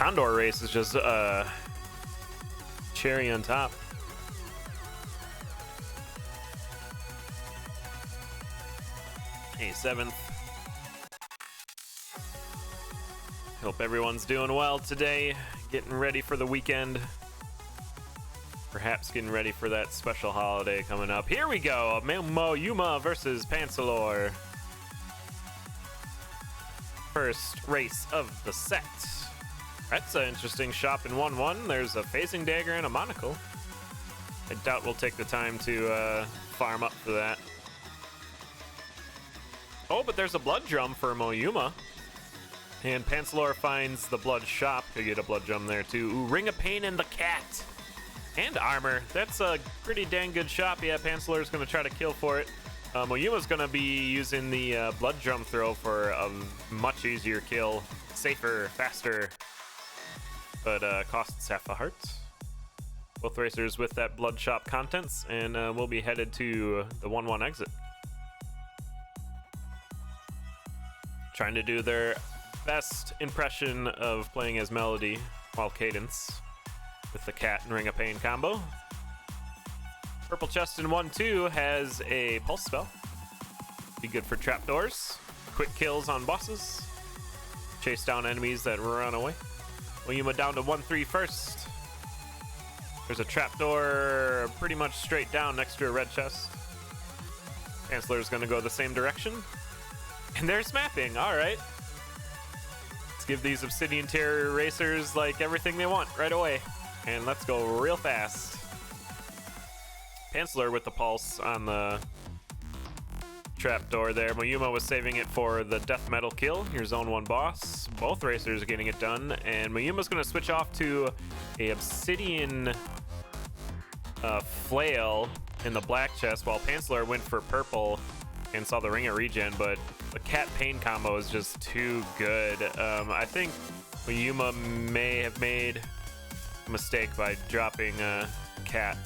Condor race is just cherry on top. Hey, 7th. Hope everyone's doing well today, getting ready for the weekend. Perhaps getting ready for that special holiday coming up. Here we go, Moyuma versus Pancelor. First race of the set. That's an interesting shop in 1-1. There's a phasing dagger and a monocle. I doubt we'll take the time to farm up for that. Oh, but there's a blood drum for Moyuma. And Pancelor finds the blood shop. Could get a blood drum there too. Ooh, Ring of Pain and the cat. And armor. That's a pretty dang good shop. Yeah, Pancelor's going to try to kill for it. Moyuma's going to be using the blood drum throw for a much easier kill. Safer, faster. But costs half a heart. Both racers with that blood shop contents. And we'll be headed to the 1-1 exit. Trying to do their best impression of playing as Melody while Cadence. With the cat and Ring of Pain combo. Purple chest in 1-2 has a pulse spell. Be good for trapdoors. Quick kills on bosses. Chase down enemies that run away. Moyuma down to 1-3 first. There's a trapdoor pretty much straight down next to a red chest. Pancelor's gonna go the same direction. And there's mapping, alright. Let's give these Obsidian Tier racers like everything they want right away. And let's go real fast. Pancelor with the pulse on the trapdoor there. Moyuma was saving it for the death metal kill, your zone 1 boss. Both racers are getting it done. And Moyuma's going to switch off to a Obsidian flail in the black chest, while Pancelor went for purple and saw the ring of regen. But the cat pain combo is just too good. I think Moyuma may have made mistake by dropping cat.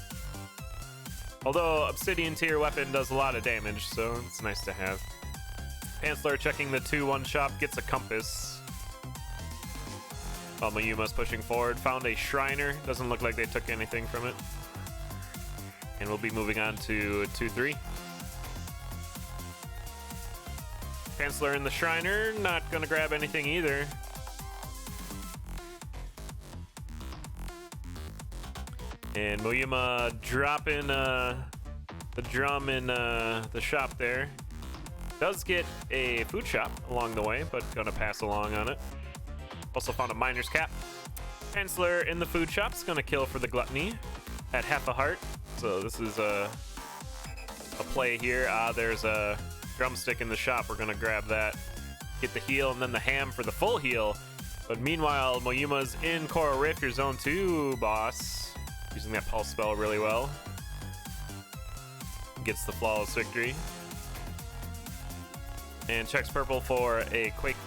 Although Obsidian Tier weapon does a lot of damage, so it's nice to have. Pancelor checking the 2-1 shop, gets a compass. While Moyuma's pushing forward, found a Shriner. Doesn't look like they took anything from it. And we'll be moving on to 2-3. Pancelor in the Shriner, not gonna grab anything either. And Moyuma dropping the drum in the shop there. Does get a food shop along the way, but gonna pass along on it. Also found a miner's cap. Pancelor in the food shop's gonna kill for the gluttony at half a heart. So this is a play here. There's a drumstick in the shop. We're gonna grab that. Get the heal and then the ham for the full heal. But meanwhile, Moyuma's in Coral Rift, your zone 2 boss. Using that pulse spell really well. Gets the flawless victory. And checks purple for a Quake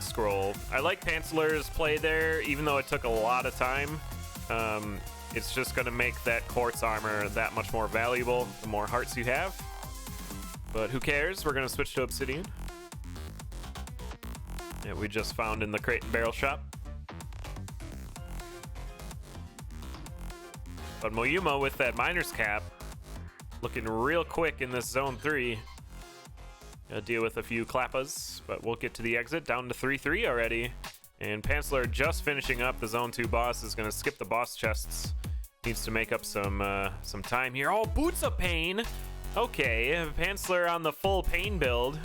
scroll. I like Pancelor's play there, even though it took a lot of time. It's just going to make that quartz armor that much more valuable the more hearts you have. But who cares? We're going to switch to Obsidian. Yeah, we just found in the crate and barrel shop. But Moyuma with that miner's cap, looking real quick in this zone 3. Gotta deal with a few clappas, but we'll get to the exit. Down to 3-3 already. And Pancelor just finishing up the zone 2 boss, is gonna skip the boss chests. Needs to make up some time here. Oh, Boots of Pain. Okay, Pancelor on the full pain build.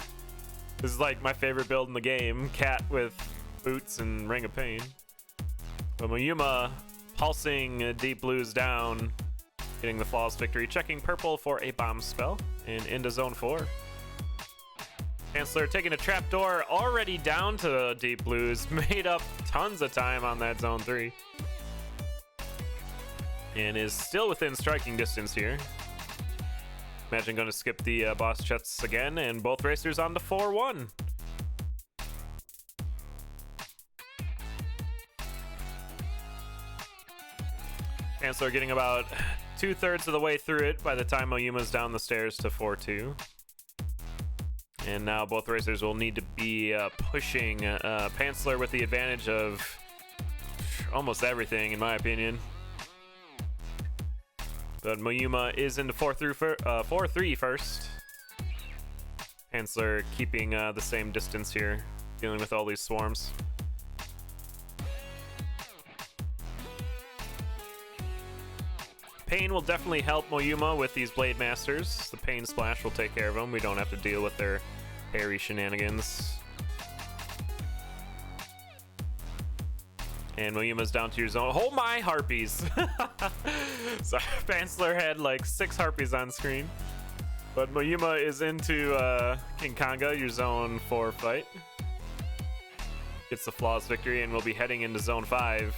This is like my favorite build in the game. Cat with boots and Ring of Pain. But Moyuma pulsing deep blues down, getting the flawless victory, checking purple for a bomb spell, and into zone 4. Pancelor taking a trapdoor, already down to deep blues, made up tons of time on that zone 3. And is still within striking distance here. Imagine gonna skip the boss chests again, and both racers on to 4-1. Pancelor getting about 2/3 of the way through it by the time Moyuma's down the stairs to 4-2. And now both racers will need to be pushing. Pancelor with the advantage of almost everything, in my opinion. But Moyuma is into 4-3 first. Pancelor keeping the same distance here, dealing with all these swarms. Pain will definitely help Moyuma with these Blade Masters. The Pain Splash will take care of them. We don't have to deal with their parry shenanigans. And Moyuma's down to your zone. Oh my, Harpies! So Pancelor had like 6 Harpies on screen. But Moyuma is into King Kanga, your zone 4 fight. Gets the flawless victory, and we'll be heading into zone 5.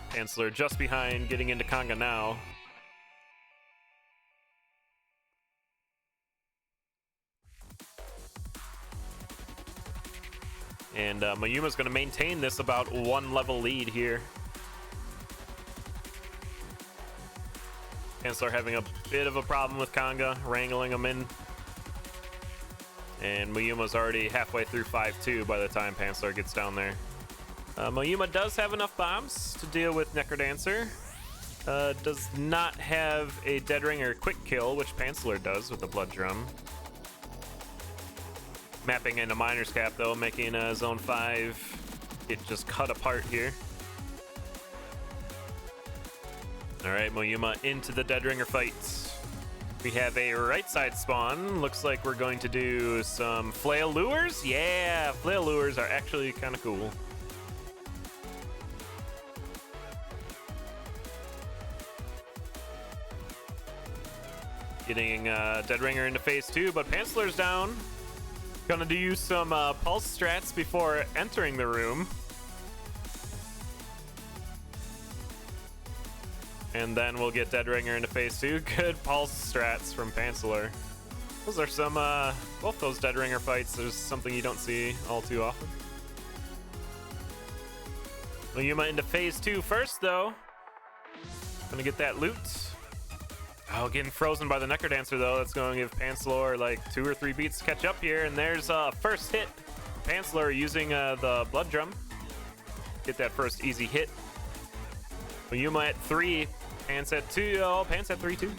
Pancelor just behind, getting into Kanga now. And Moyuma's going to maintain this about 1 level lead here. Pancelor having a bit of a problem with Kanga, wrangling him in. And Moyuma's already halfway through 5-2 by the time Pancelor gets down there. Moyuma does have enough bombs to deal with Necrodancer. Does not have a Dead Ring or Quick Kill, which Pancelor does with the Blood Drum. Mapping into Miner's Cap, though, making Zone 5 get just cut apart here. Alright, Moyuma into the Dead Ringer fight. We have a right side spawn. Looks like we're going to do some Flail Lures. Yeah, Flail Lures are actually kind of cool. Getting Dead Ringer into phase 2, but Pancelor's down. Gonna do some pulse strats before entering the room. And then we'll get Dead Ringer into phase 2. Good pulse strats from Pancelor. Those are some, both those Dead Ringer fights, there's something you don't see all too often. Moyuma into phase 2 first, though. Gonna get that loot. Oh, getting frozen by the Necrodancer, though. That's going to give Pancelor like 2 or 3 beats to catch up here. And there's first hit. Pancelor using the Blood Drum. Get that first easy hit. Moyuma at 3. Pants at 2. Oh, Pants at 3, too.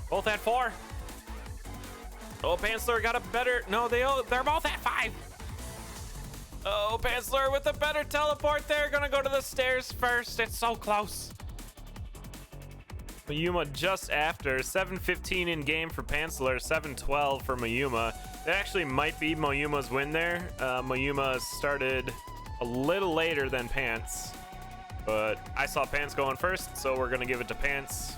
Both at 4. Oh, Pancelor got a better... No, they're both at 5. Oh, Pancelor with a better teleport there. Gonna go to the stairs first. It's so close. Moyuma just after. 7:15 in game for Pancelor, 7:12 for Moyuma. It actually might be Moyuma's win there. Moyuma started a little later than Pants, but I saw Pants going first, so we're gonna give it to Pants.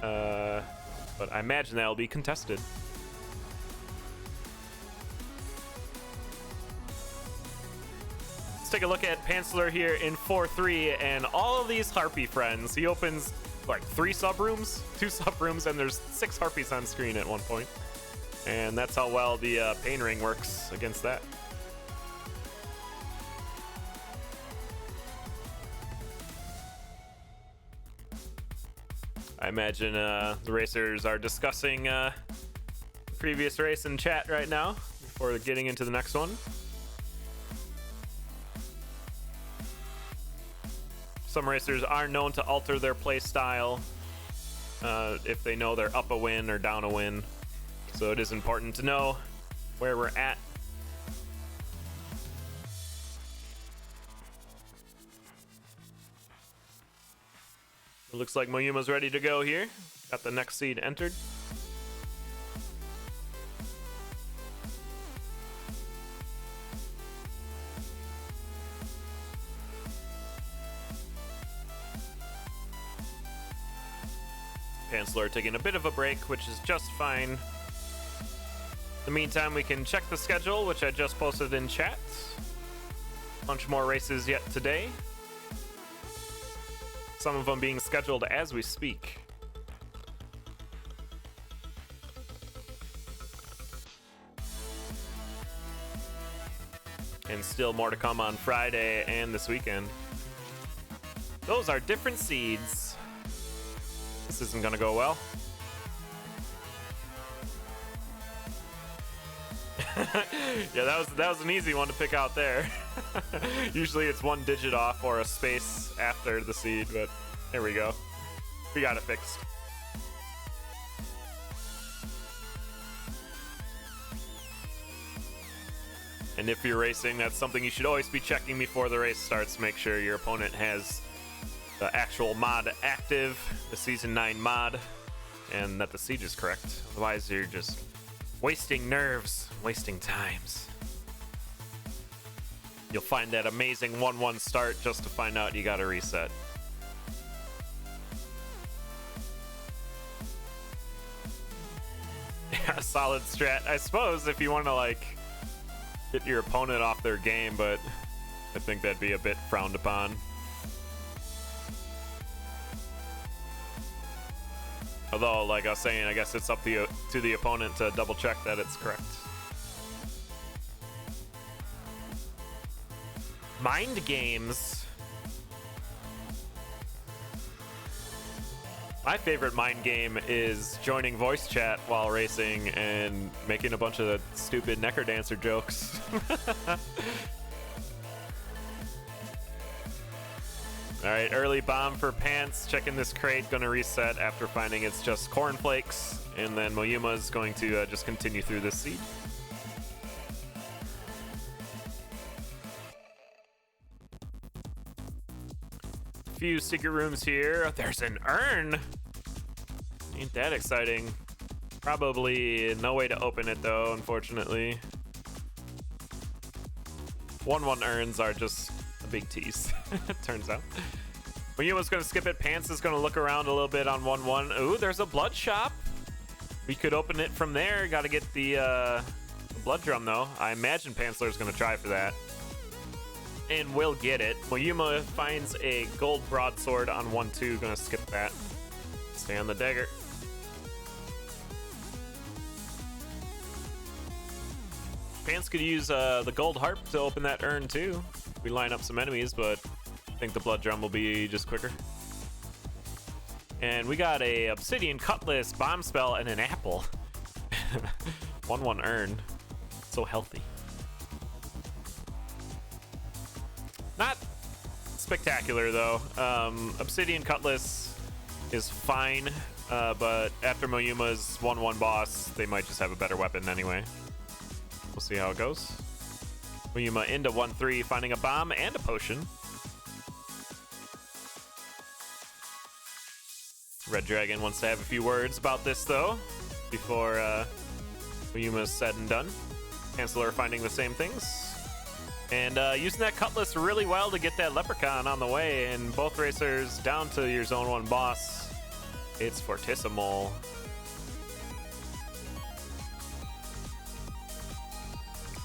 But I imagine that'll be contested. Let's take a look at Pancelor here in 4-3 and all of these Harpy friends. He opens like 3 sub-rooms, 2 sub-rooms, and there's 6 Harpies on screen at one point. And that's how well the Pain Ring works against that. I imagine the racers are discussing the previous race in chat right now before getting into the next one. Some racers are known to alter their play style if they know they're up a win or down a win. So it is important to know where we're at. It looks like Moyuma's ready to go here. Got the next seed entered. Pancelor taking a bit of a break, which is just fine. In the meantime, we can check the schedule, which I just posted in chat. A bunch more races yet today. Some of them being scheduled as we speak. And still more to come on Friday and this weekend. Those are different seeds. This isn't gonna go well. Yeah, that was an easy one to pick out there. Usually it's one digit off or a space after the seed, but there we go. We got it fixed. And if you're racing, that's something you should always be checking before the race starts. Make sure your opponent has the actual mod active, the Season 9 mod, and that the siege is correct. Otherwise, you're just wasting nerves, wasting times. You'll find that amazing 1-1 start just to find out you gotta reset. Yeah, solid strat. I suppose if you want to, like, get your opponent off their game, but I think that'd be a bit frowned upon. Although, like I was saying, I guess it's up to the opponent to double check that it's correct. Mind games. My favorite mind game is joining voice chat while racing and making a bunch of stupid Necker Dancer jokes. Alright, early bomb for Pants. Checking this crate, gonna reset after finding it's just cornflakes. And then Moyuma is going to just continue through this seed. Few secret rooms here. There's an urn. Ain't that exciting. Probably no way to open it though, unfortunately. 1-1 urns are just a big tease, it turns out. Moyuma's gonna skip it. Pants is gonna look around a little bit on 1-1. Ooh, there's a blood shop. We could open it from there. Gotta get the blood drum though. I imagine Pancelor's gonna try for that. And will get it. Moyuma finds a gold broadsword on 1-2. Gonna skip that. Stay on the dagger. Pants could use the gold harp to open that urn too. We line up some enemies, but I think the blood drum will be just quicker. And we got a obsidian cutlass, bomb spell, and an apple. 1-1 urn. So healthy. Not spectacular though. Obsidian Cutlass is fine, but after Moyuma's 1-1 boss, they might just have a better weapon anyway. We'll see how it goes. Moyuma into 1-3, finding a bomb and a potion. Red Dragon wants to have a few words about this though, before Moyuma's said and done. Pancelor finding the same things. And using that cutlass really well to get that leprechaun on the way, and both racers down to your zone 1 boss. It's Fortissimo.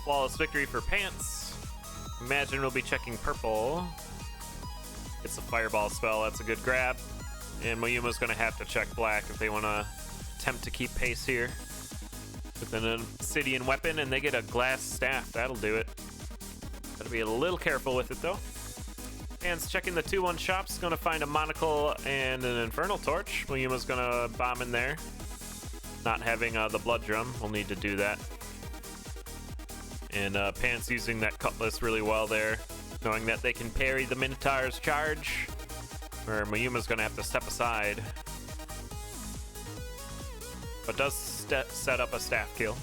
Flawless victory for Pants. Imagine we'll be checking purple. It's a fireball spell, that's a good grab. And Moyuma's gonna have to check black if they wanna attempt to keep pace here. With an obsidian weapon, and they get a glass staff, that'll do it. Gotta be a little careful with it though. Pants checking the 2-1 shops, gonna find a monocle and an infernal torch. Moyuma's gonna bomb in there. Not having the blood drum, we'll need to do that. And Pants using that cutlass really well there, knowing that they can parry the Minotaur's charge, where Moyuma's gonna have to step aside. But does set up a staff kill.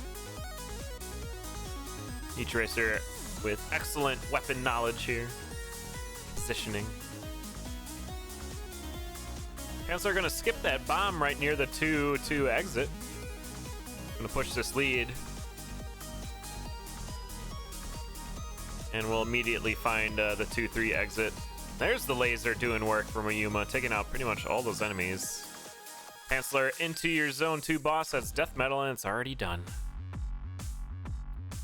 Each racer with excellent weapon knowledge here. Positioning. Pancelor gonna skip that bomb right near the 2-2 exit. Gonna push this lead. And we'll immediately find the 2-3 exit. There's the laser doing work for Moyuma, taking out pretty much all those enemies. Pancelor into your zone 2 boss. That's death metal, and it's already done.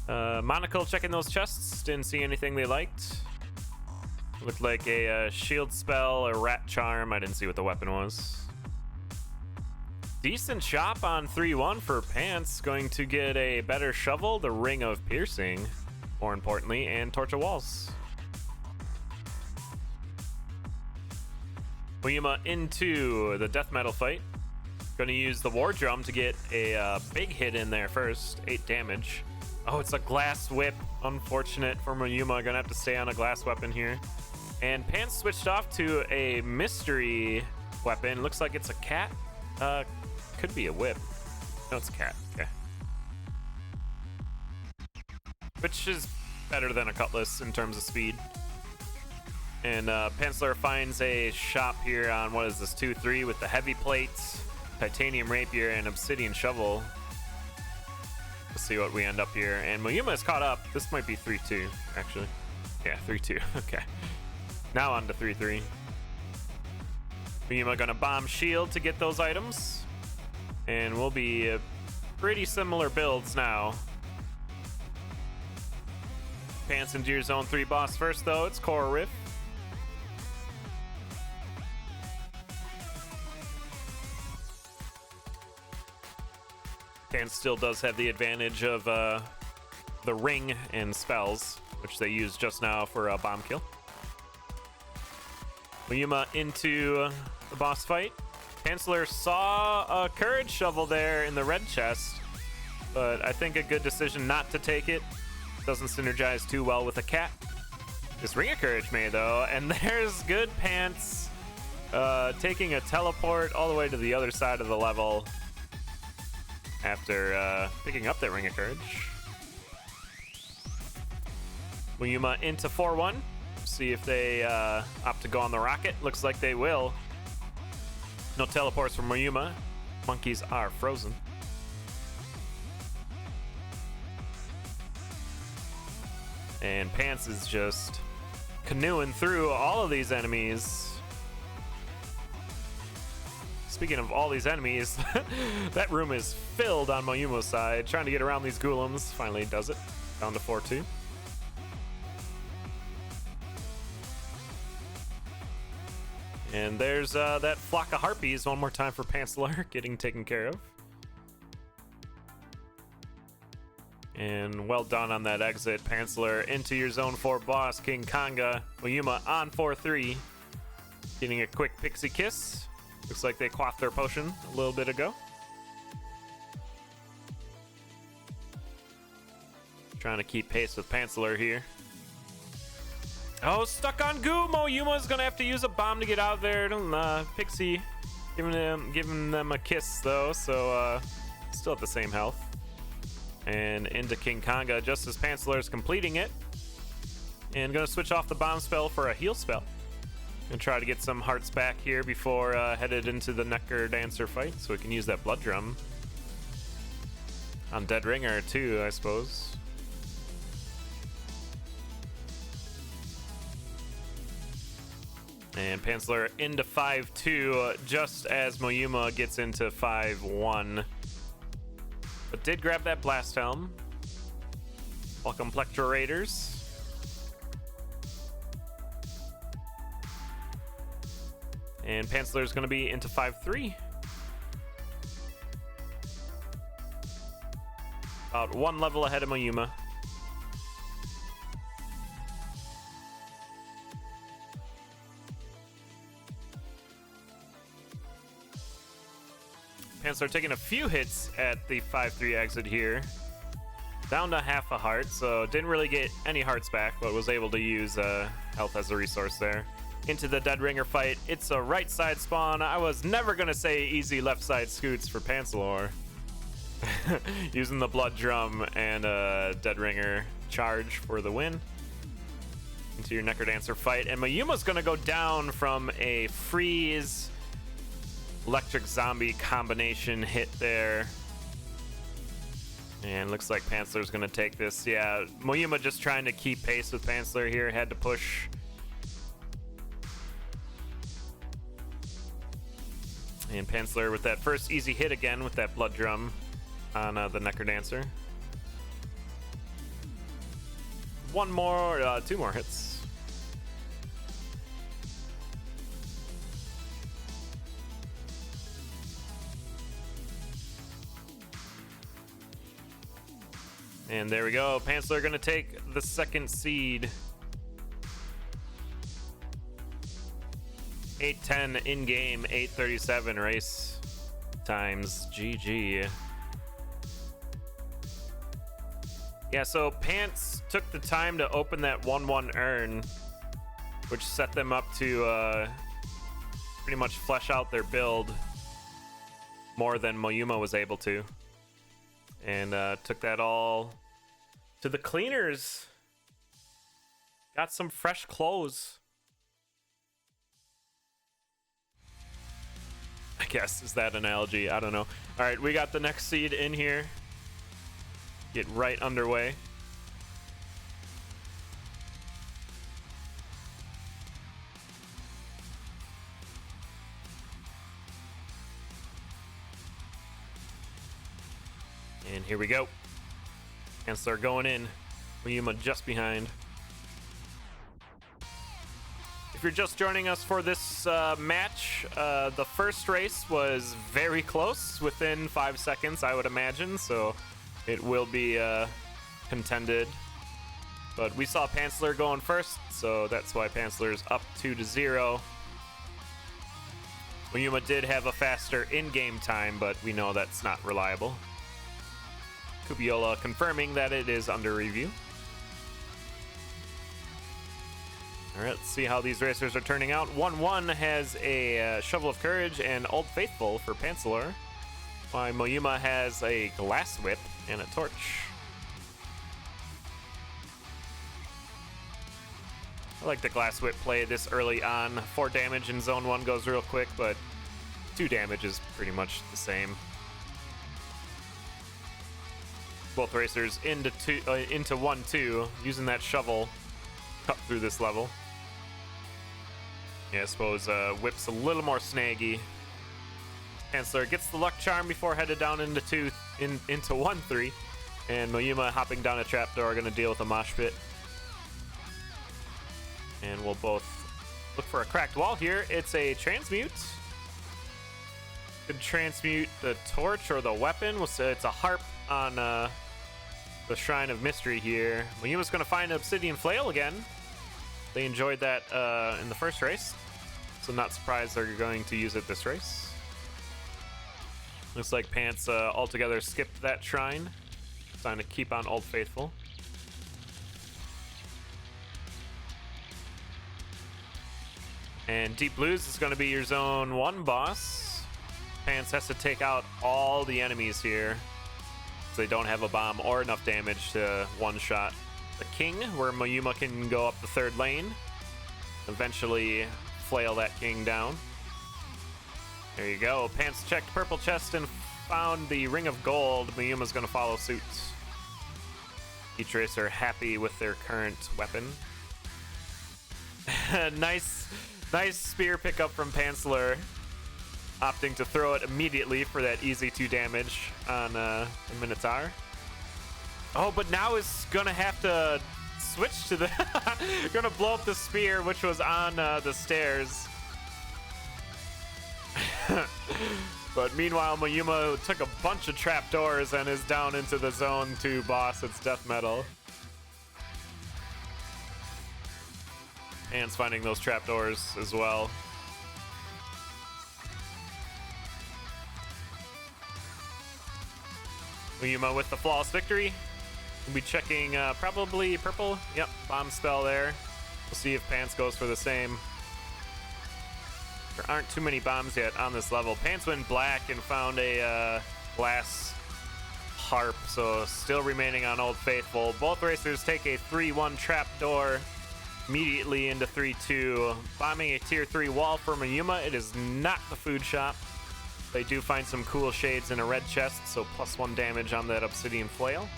Monocle checking those chests. Didn't see anything they liked. Looked like a shield spell, a rat charm. I didn't see what the weapon was. Decent shop on 3-1 for Pants. Going to get a better shovel, the Ring of Piercing, more importantly, and Torch of Walls. Moyuma into the death metal fight. Going to use the war drum to get a big hit in there first, 8 damage. Oh, it's a glass whip. Unfortunate for Moyuma. Gonna have to stay on a glass weapon here. And Pants switched off to a mystery weapon. Looks like it's a cat. Could be a whip. No, it's a cat. Okay. Which is better than a cutlass in terms of speed. And Pancelor finds a shop here on, what is this, 2-3 with the heavy plates, titanium rapier, and obsidian shovel. Let's see what we end up here. And Moyuma is caught up. This might be 3-2, actually. Yeah, 3-2. Okay. Now on to 3-3. Moyuma gonna bomb shield to get those items. And we'll be pretty similar builds now. Pants into your zone 3 boss first, though. It's Core Riff. Pants still does have the advantage of the ring and spells, which they used just now for a bomb kill. Moyuma into the boss fight. Pancelor saw a courage shovel there in the red chest, but I think a good decision not to take it. Doesn't synergize too well with a cat. This Ring of Courage may, though, and there's good Pants taking a teleport all the way to the other side of the level after picking up that Ring of Courage. Moyuma into 4-1. See if they opt to go on the rocket. Looks like they will. No teleports from Moyuma. Monkeys are frozen. And Pants is just canoeing through all of these enemies. Speaking of all these enemies, that room is filled on Moyuma's side, trying to get around these golems. Finally does it. Down to 4-2. And there's that flock of harpies one more time for Pancelor getting taken care of. And well done on that exit, Pancelor. Into your zone 4 boss, King Konga. Moyuma on 4-3. Getting a quick pixie kiss. Looks like they quaffed their potion a little bit ago. Trying to keep pace with Pancelor here. Oh, stuck on goo. Moyuma's gonna have to use a bomb to get out there. Pixie giving them a kiss though, so still at the same health. And into King Konga just as Pancelor is completing it. And gonna switch off the bomb spell for a heal spell. Gonna try to get some hearts back here before headed into the Necker Dancer fight, so we can use that blood drum on Dead Ringer too, I suppose. And Pancelor into 5-2 just as Moyuma gets into 5-1. But did grab that Blast Helm. Welcome, Plectra Raiders. And Pancelor's going to be into 5-3. About one level ahead of Moyuma. Pancelor taking a few hits at the 5-3 exit here. Down to half a heart, so didn't really get any hearts back, but was able to use health as a resource there. Into the Dead Ringer fight. It's a right side spawn. I was never going to say easy left side scoots for Pancelor. Using the blood drum and a Dead Ringer charge for the win. Into your Necker Dancer fight. And Moyuma's going to go down from a freeze electric zombie combination hit there. And looks like Pancelor's gonna take this. Yeah, Moyuma just trying to keep pace with Pancelor here. Had to push. And Pancelor with that first easy hit again with that blood drum on the Necker Dancer. One more, two more hits. And there we go. Pancelor gonna take the second seed. 8:10 in game, 8:37 race times. GG. Yeah, so Pants took the time to open that 1-1 urn, which set them up to pretty much flesh out their build more than Moyuma was able to. And took that all to the cleaners. Got some fresh clothes, I guess, is that analogy? I don't know. All right, we got the next seed in here. Get right underway. And here we go. Pancelor going in. Moyuma just behind. If you're just joining us for this match, the first race was very close, within 5 seconds, I would imagine, so it will be contended. But we saw Pancelor going first, so that's why Pancelor's up 2-0. Moyuma did have a faster in-game time, but we know that's not reliable. Kubiola confirming that it is under review. All right, let's see how these racers are turning out. 1-1 has a Shovel of Courage and Old Faithful for Pancelor, while Moyuma has a Glass Whip and a Torch. I like the Glass Whip play this early on. 4 damage in Zone 1 goes real quick, but 2 damage is pretty much the same. Both racers into 1-2, using that shovel cut through this level. Yeah, I suppose Whip's a little more snaggy. Pancelor gets the Luck Charm before headed down into 1-3, and Moyuma hopping down a trapdoor, gonna deal with a mosh pit. And we'll both look for a cracked wall here. It's a transmute. Could transmute the torch or the weapon. We'll say it's a harp on the Shrine of Mystery here. Moyuma's gonna find an Obsidian Flail again. They enjoyed that in the first race, so not surprised they're going to use it this race. Looks like Pants altogether skipped that shrine. Trying to keep on Old Faithful. And Deep Blues is going to be your Zone 1 boss. Pants has to take out all the enemies here, so they don't have a bomb or enough damage to one-shot the King, where Moyuma can go up the 3rd lane, eventually flail that King down. There you go. Pants checked purple chest and found the Ring of Gold. Moyuma's going to follow suit. Each racer happy with their current weapon. Nice spear pickup from Pancelor, opting to throw it immediately for that easy 2 damage on the Minotaur. Oh, but now is gonna have to switch to the gonna blow up the spear, which was on the stairs. But meanwhile, Moyuma took a bunch of trapdoors and is down into the Zone 2 boss. It's Death Metal. Ant's finding those trapdoors as well. Moyuma with the flawless victory. We'll be checking probably purple. Yep, bomb spell there. We'll see if Pants goes for the same. There aren't too many bombs yet on this level. Pants went black and found a glass harp, so still remaining on Old Faithful. Both racers take a 3-1 trapdoor immediately into 3-2, bombing a tier 3 wall for Moyuma. It is not the food shop. They do find some cool shades in a red chest, so +1 damage on that Obsidian Flail.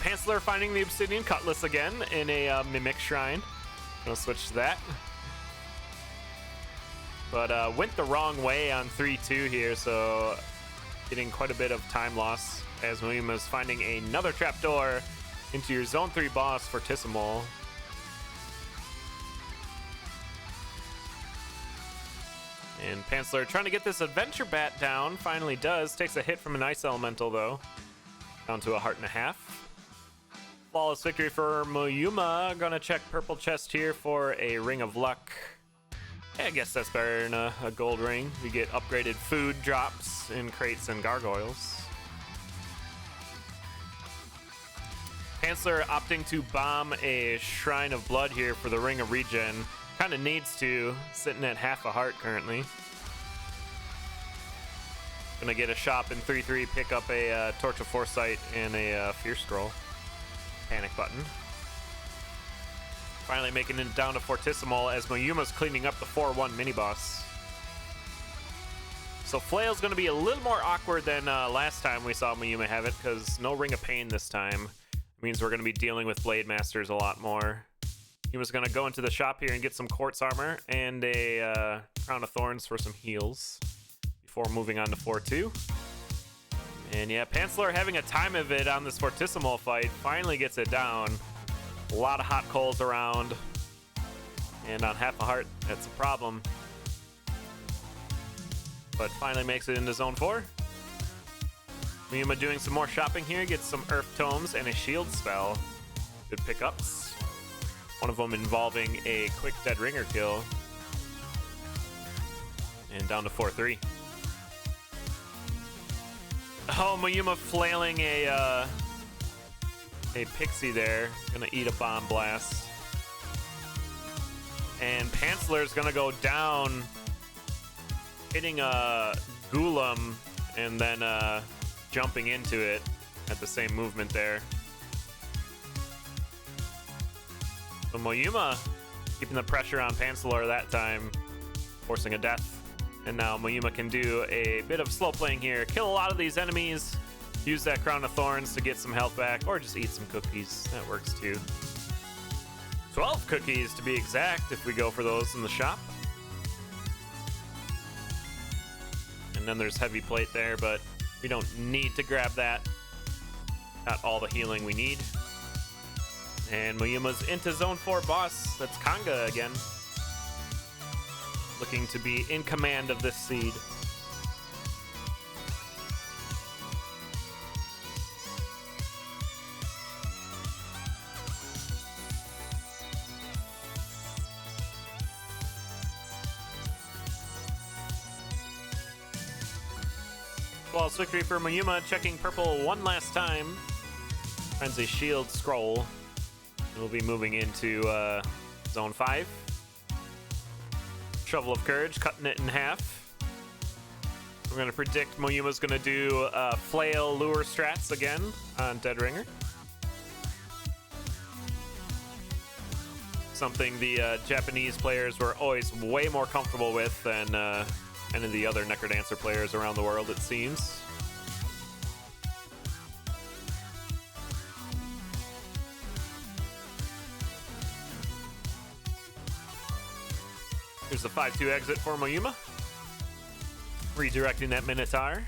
Pancelor finding the Obsidian Cutlass again in a Mimic Shrine. Gonna switch to that. But went the wrong way on 3-2 here, so getting quite a bit of time loss as Moyuma's finding another trapdoor into your Zone 3 boss for Tissimol. And Pancelor trying to get this Adventure Bat down, finally does. Takes a hit from an Ice Elemental though, down to a 1.5. Flawless victory for Moyuma. Gonna check purple chest here for a Ring of Luck. Yeah, I guess that's better than a gold ring. We get upgraded food drops in crates and gargoyles. Pancelor opting to bomb a Shrine of Blood here for the Ring of Regen. Kind of needs to, sitting at half a heart currently. Gonna get a shop in 3-3, pick up a Torch of Foresight and a Fierce Scroll. Panic button. Finally making it down to Fortissimo as Moyuma's cleaning up the 4-1 mini-boss. So Flail's gonna be a little more awkward than last time we saw Moyuma have it, because no Ring of Pain this time. It means we're gonna be dealing with Blade Masters a lot more. He was gonna go into the shop here and get some Quartz Armor and a Crown of Thorns for some heals before moving on to 4-2. And yeah, Pancelor having a time of it on this Fortissimo fight, finally gets it down. A lot of hot coals around, and on half a heart, that's a problem. But finally makes it into Zone 4. Moyuma doing some more shopping here, gets some Earth Tomes and a Shield spell. Good pickups. One of them involving a quick Dead Ringer kill. And down to 4-3. Oh, Moyuma flailing a Pixie there. Gonna eat a Bomb Blast. And Pancelor's gonna go down, hitting a Golem and then jumping into it at the same movement there. So Moyuma keeping the pressure on Pancelor that time, forcing a death. And now Moyuma can do a bit of slow playing here, kill a lot of these enemies, use that Crown of Thorns to get some health back, or just eat some cookies. That works too. 12 cookies to be exact if we go for those in the shop. And then there's Heavy Plate there, but we don't need to grab that. Got all the healing we need. And Moyuma's into Zone 4 boss. That's Kanga again. Looking to be in command of this seed. Flawless victory for Moyuma, checking purple one last time. Finds a Shield Scroll. We'll be moving into Zone 5. Shovel of Courage, cutting it in half. We're going to predict Moyuma's going to do Flail Lure strats again on Dead Ringer. Something the Japanese players were always way more comfortable with than any of the other Necrodancer players around the world, it seems. Here's the 5-2 exit for Moyuma. Redirecting that Minotaur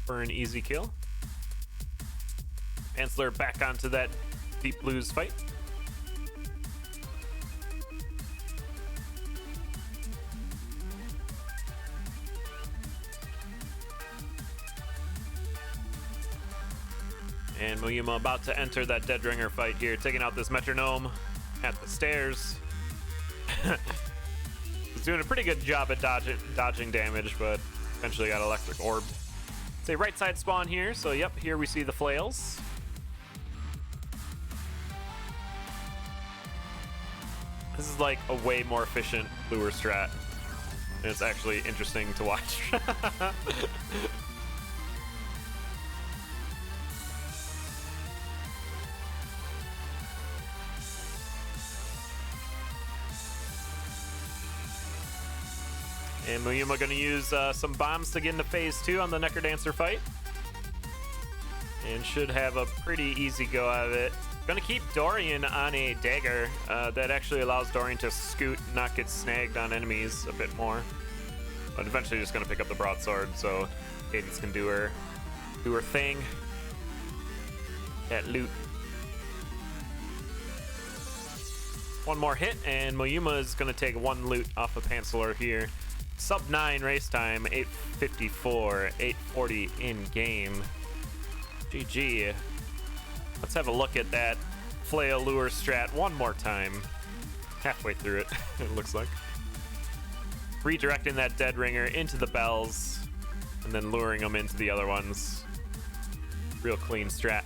for an easy kill. Pancelor back onto that Deep Blues fight. And Moyuma about to enter that Dead Ringer fight here, taking out this Metronome at the stairs. He's doing a pretty good job at dodging damage, but eventually got Electric Orbed. It's a right side spawn here, so yep, here we see the flails. This is like a way more efficient lure strat, and it's actually interesting to watch. And Moyuma going to use some bombs to get into phase 2 on the Necrodancer fight. And should have a pretty easy go out of it. Going to keep Dorian on a dagger. That actually allows Dorian to scoot and not get snagged on enemies a bit more. But eventually just going to pick up the broadsword so Cadence can do her thing. That loot. One more hit and Moyuma is going to take one loot off of Pancelor here. Sub 9 race time, 8:54, 8:40 in game. GG. Let's have a look at that Flail Lure strat one more time. Halfway through it, it looks like. Redirecting that Dead Ringer into the bells and then luring them into the other ones. Real clean strat.